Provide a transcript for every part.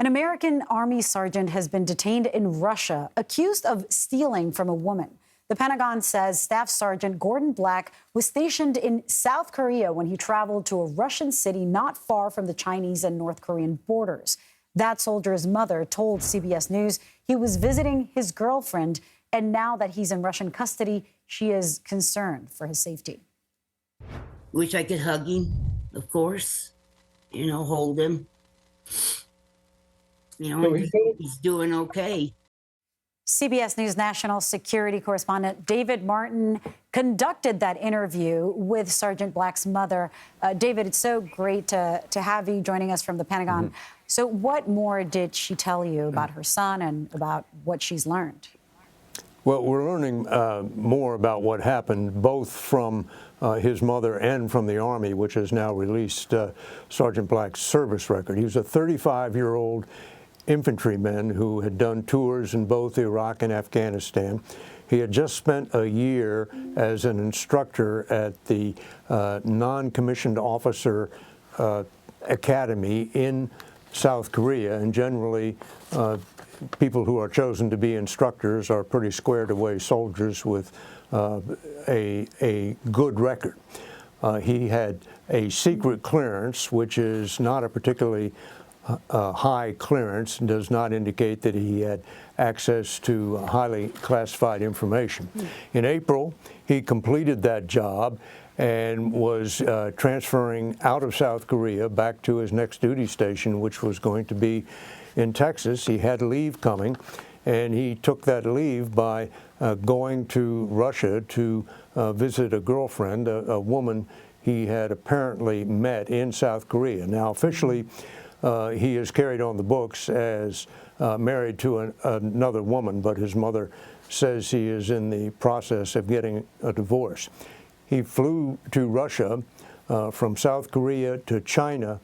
An American Army sergeant has been detained in Russia, accused of stealing from a woman. The Pentagon says Staff Sergeant Gordon Black was stationed in South Korea when he traveled to a Russian city not far from the Chinese and North Korean borders. That soldier's mother told CBS News he was visiting his girlfriend, and now that he's in Russian custody, she is concerned for his safety. Wish I could hug him, of course, hold him. He's doing okay. CBS News national security correspondent David Martin conducted that interview with Sergeant Black's mother. David, it's so great to have you joining us from the Pentagon. So what more did she tell you about her son and about what she's learned? Well, we're learning more about what happened, both from his mother and from the Army, which has now released Sergeant Black's service record. He was a 35-year-old infantryman who had done tours in both Iraq and Afghanistan. He had just spent a year as an instructor at the non-commissioned officer academy in South Korea, and generally people who are chosen to be instructors are pretty squared away soldiers with a good record. He had a secret clearance, which is not a particularly high clearance, and does not indicate that he had access to highly classified information. In April, he completed that job and was transferring out of South Korea back to his next duty station, which was going to be in Texas. He had leave coming, and he took that leave by going to Russia to visit a girlfriend, a woman he had apparently met in South Korea. Now, officially, he is carried on the books as married to another woman, but his mother says he is in the process of getting a divorce. He flew to Russia from South Korea to China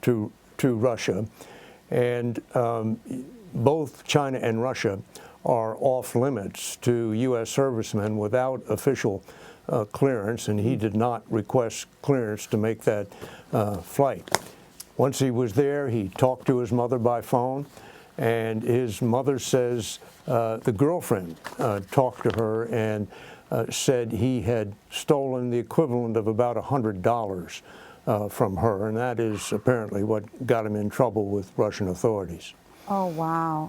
to Russia, and both China and Russia are off limits to U.S. servicemen without official clearance, and he did not request clearance to make that flight. Once he was there, he talked to his mother by phone, and his mother says the girlfriend talked to her and said he had stolen the equivalent of about $100 from her, and that is apparently what got him in trouble with Russian authorities. Oh, wow.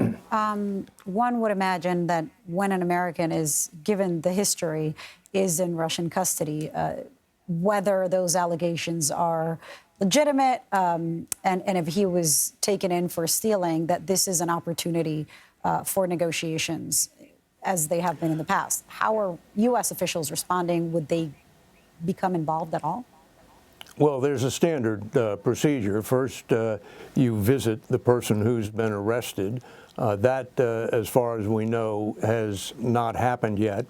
One would imagine that when an American is given the history, is in Russian custody, whether those allegations are legitimate, and if he was taken in for stealing, that this is an opportunity for negotiations, as they have been in the past. How are U.S. officials responding? Would they become involved at all? Well, there's a standard procedure. First, you visit the person who's been arrested. That, as far as we know, has not happened yet.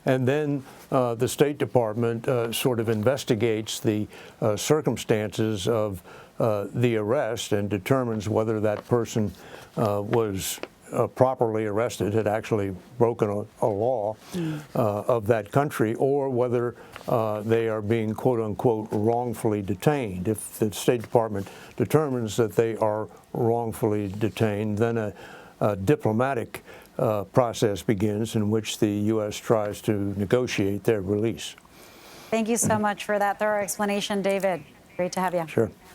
And then the State Department sort of investigates the circumstances of the arrest and determines whether that person was properly arrested, had actually broken a law of that country, or whether they are being, quote unquote, wrongfully detained. If the State Department determines that they are wrongfully detained, then a diplomatic process begins in which the U.S. tries to negotiate their release. Thank you so much for that thorough explanation, David. Great to have you. Sure.